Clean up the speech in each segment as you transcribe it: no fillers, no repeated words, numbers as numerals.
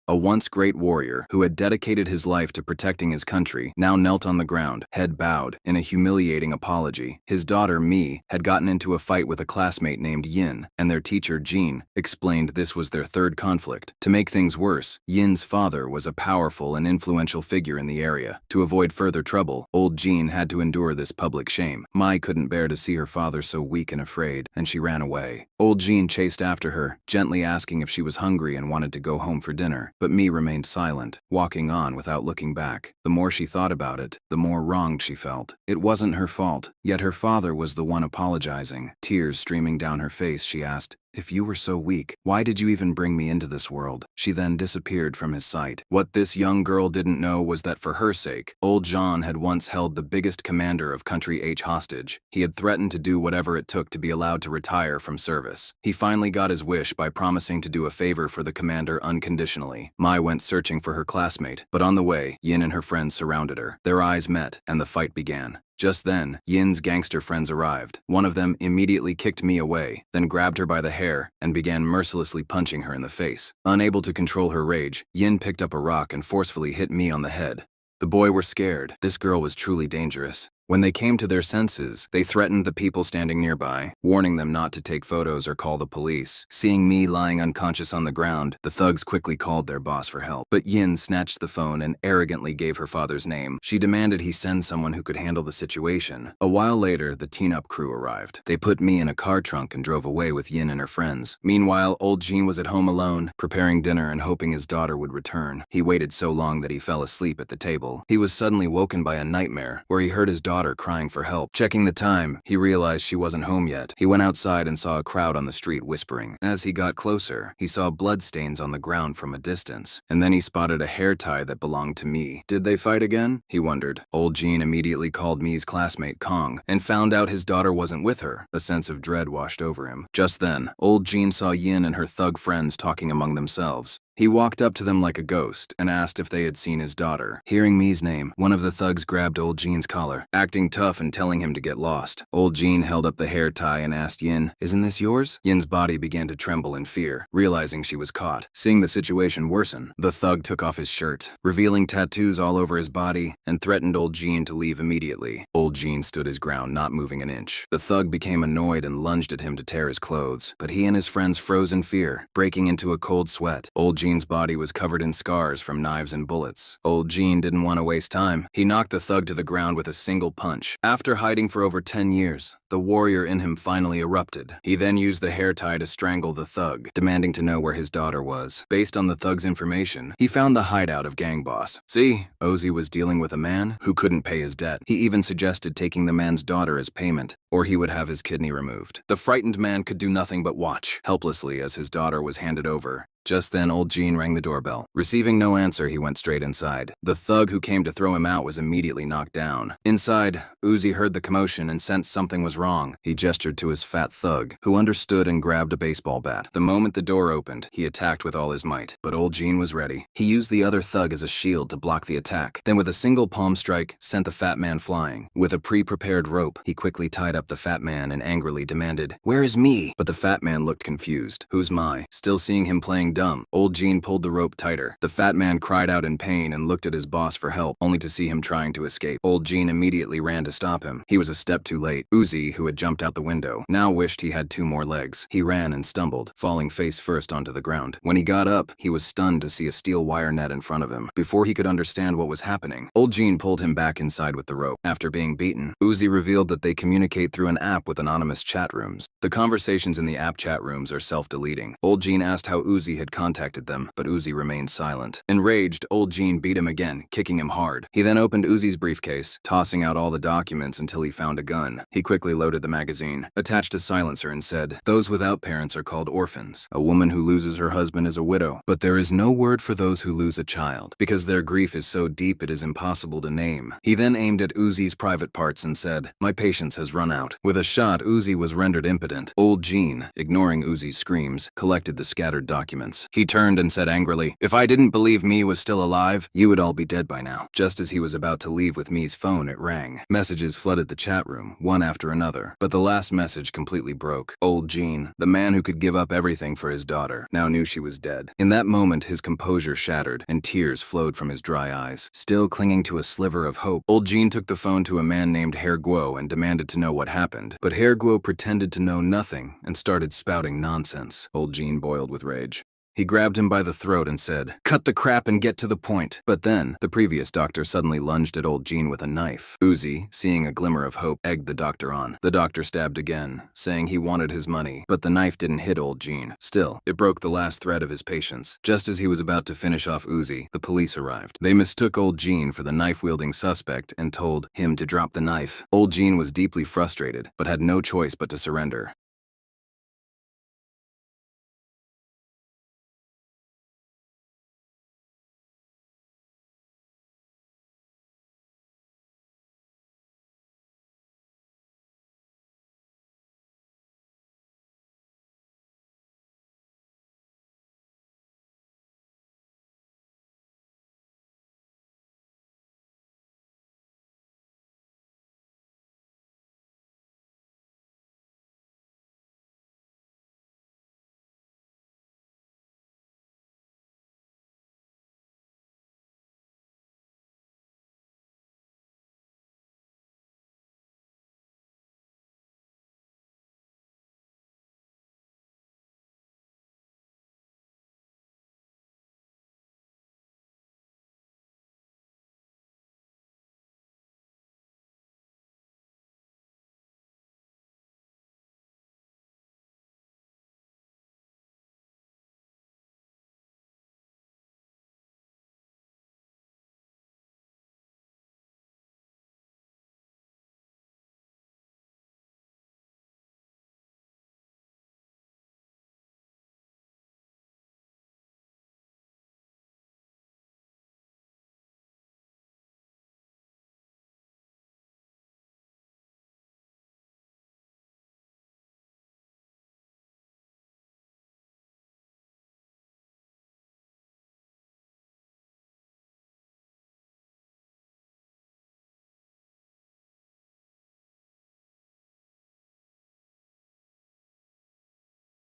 A once great warrior who had dedicated his life to protecting his country now knelt on the ground, head bowed, in a humiliating apology. His daughter, Mi, had gotten into a fight with a classmate named Yin, and their teacher, Jean, explained this was their third conflict. To make things worse, Yin's father was a powerful and influential figure in the area. To avoid further trouble, old Jean had to endure this public shame. Mai couldn't bear to see her father so weak and afraid, and she ran away. Old Jean chased after her, gently asking if she was hungry and wanted to go home for dinner, but Mi remained silent, walking on without looking back. The more she thought about it, the more wronged she felt. It wasn't her fault, yet her father was the one apologizing. Tears streaming down her face, she asked, "If you were so weak, why did you even bring me into this world?" She then disappeared from his sight. What this young girl didn't know was that for her sake, old Jean had once held the biggest commander of Country H hostage. He had threatened to do whatever it took to be allowed to retire from service. He finally got his wish by promising to do a favor for the commander unconditionally. Mai went searching for her classmate, but on the way, Yin and her friends surrounded her. Their eyes met, and the fight began. Just then, Yin's gangster friends arrived. One of them immediately kicked Mi away, then grabbed her by the hair and began mercilessly punching her in the face. Unable to control her rage, Yin picked up a rock and forcefully hit Mi on the head. The boys were scared. This girl was truly dangerous. When they came to their senses, they threatened the people standing nearby, warning them not to take photos or call the police. Seeing Mi lying unconscious on the ground, the thugs quickly called their boss for help. But Yin snatched the phone and arrogantly gave her father's name. She demanded he send someone who could handle the situation. A while later, the teen-up crew arrived. They put Mi in a car trunk and drove away with Yin and her friends. Meanwhile, old Jean was at home alone, preparing dinner and hoping his daughter would return. He waited so long that he fell asleep at the table. He was suddenly woken by a nightmare, where he heard his daughter crying for help. Checking the time, he realized she wasn't home yet. He went outside and saw a crowd on the street whispering. As he got closer, he saw bloodstains on the ground from a distance, and then he spotted a hair tie that belonged to Mi. Did they fight again? He wondered. Old Jean immediately called Mi's classmate Kong and found out his daughter wasn't with her. A sense of dread washed over him. Just then, old Jean saw Yin and her thug friends talking among themselves. He walked up to them like a ghost and asked if they had seen his daughter. Hearing Mi's name, one of the thugs grabbed old Jean's collar, acting tough and telling him to get lost. Old Jean held up the hair tie and asked Yin, "Isn't this yours?" Yin's body began to tremble in fear, realizing she was caught. Seeing the situation worsen, the thug took off his shirt, revealing tattoos all over his body, and threatened old Jean to leave immediately. Old Jean stood his ground, not moving an inch. The thug became annoyed and lunged at him to tear his clothes, but he and his friends froze in fear, breaking into a cold sweat. Old Jean's body was covered in scars from knives and bullets. Old Jean didn't want to waste time. He knocked the thug to the ground with a single punch. After hiding for over 10 years, the warrior in him finally erupted. He then used the hair tie to strangle the thug, demanding to know where his daughter was. Based on the thug's information, he found the hideout of gang boss. See, Ozzy was dealing with a man who couldn't pay his debt. He even suggested taking the man's daughter as payment, or he would have his kidney removed. The frightened man could do nothing but watch, helplessly, as his daughter was handed over. Just then, old Jean rang the doorbell. Receiving no answer, he went straight inside. The thug who came to throw him out was immediately knocked down. Inside, Uzi heard the commotion and sensed something was wrong. He gestured to his fat thug, who understood and grabbed a baseball bat. The moment the door opened, he attacked with all his might, but old Jean was ready. He used the other thug as a shield to block the attack, then with a single palm strike, sent the fat man flying. With a pre-prepared rope, he quickly tied up the fat man and angrily demanded, "Where is Mi?" But the fat man looked confused. Who's Mai? Still seeing him playing dumb, old Jean pulled the rope tighter. The fat man cried out in pain and looked at his boss for help, only to see him trying to escape. Old Jean immediately ran to stop him. He was a step too late. Uzi, who had jumped out the window, now wished he had 2 more legs. He ran and stumbled, falling face first onto the ground. When he got up, he was stunned to see a steel wire net in front of him. Before he could understand what was happening, old Jean pulled him back inside with the rope. After being beaten, Uzi revealed that they communicate through an app with anonymous chat rooms. The conversations in the app chat rooms are self-deleting. Old Jean asked how Uzi had contacted them, but Uzi remained silent. Enraged, old Jean beat him again, kicking him hard. He then opened Uzi's briefcase, tossing out all the documents until he found a gun. He quickly loaded the magazine, attached a silencer, and said, "Those without parents are called orphans. A woman who loses her husband is a widow. But there is no word for those who lose a child, because their grief is so deep it is impossible to name." He then aimed at Uzi's private parts and said, "My patience has run out." With a shot, Uzi was rendered impotent. Old Jean, ignoring Uzi's screams, collected the scattered documents. nonsense. He turned and said angrily, "If I didn't believe Mi was still alive, you would all be dead by now." Just as he was about to leave with Mi's phone, it rang. Messages flooded the chat room, one after another. But the last message completely broke. Old Jean, the man who could give up everything for his daughter, now knew she was dead. In that moment, his composure shattered, and tears flowed from his dry eyes. Still clinging to a sliver of hope, Old Jean took the phone to a man named Herr Guo and demanded to know what happened. But Herr Guo pretended to know nothing and started spouting nonsense. Old Jean boiled with rage. He grabbed him by the throat and said, "Cut the crap and get to the point." But then, the previous doctor suddenly lunged at Old Jean with a knife. Uzi, seeing a glimmer of hope, egged the doctor on. The doctor stabbed again, saying he wanted his money, but the knife didn't hit Old Jean. Still, it broke the last thread of his patience. Just as he was about to finish off Uzi, the police arrived. They mistook Old Jean for the knife-wielding suspect and told him to drop the knife. Old Jean was deeply frustrated, but had no choice but to surrender.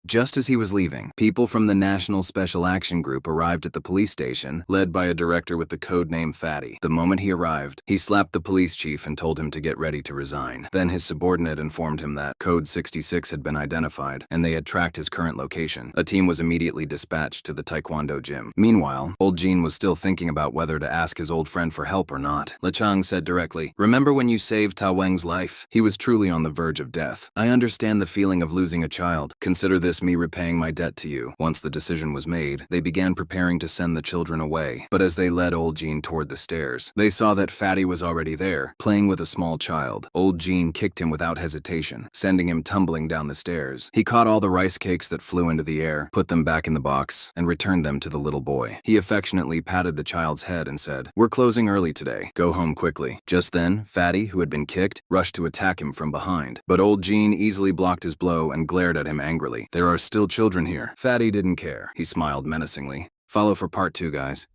Just as he was leaving, people from the National Special Action Group arrived at the police station, led by a director with the code name Fatty. The moment he arrived, he slapped the police chief and told him to get ready to resign. Then his subordinate informed him that Code 66 had been identified, and they had tracked his current location. A team was immediately dispatched to the Taekwondo gym. Meanwhile, Old Jean was still thinking about whether to ask his old friend for help or not. LeChang said directly, "Remember when you saved Ta Weng's life? He was truly on the verge of death. I understand the feeling of losing a child. Consider this me repaying my debt to you." Once the decision was made, they began preparing to send the children away. But as they led Old Jean toward the stairs, they saw that Fatty was already there, playing with a small child. Old Jean kicked him without hesitation, sending him tumbling down the stairs. He caught all the rice cakes that flew into the air, put them back in the box, and returned them to the little boy. He affectionately patted the child's head and said, "We're closing early today. Go home quickly." Just then, Fatty, who had been kicked, rushed to attack him from behind. But Old Jean easily blocked his blow and glared at him angrily. "There are still children here." Fatty didn't care. He smiled menacingly. Follow for part 2, guys.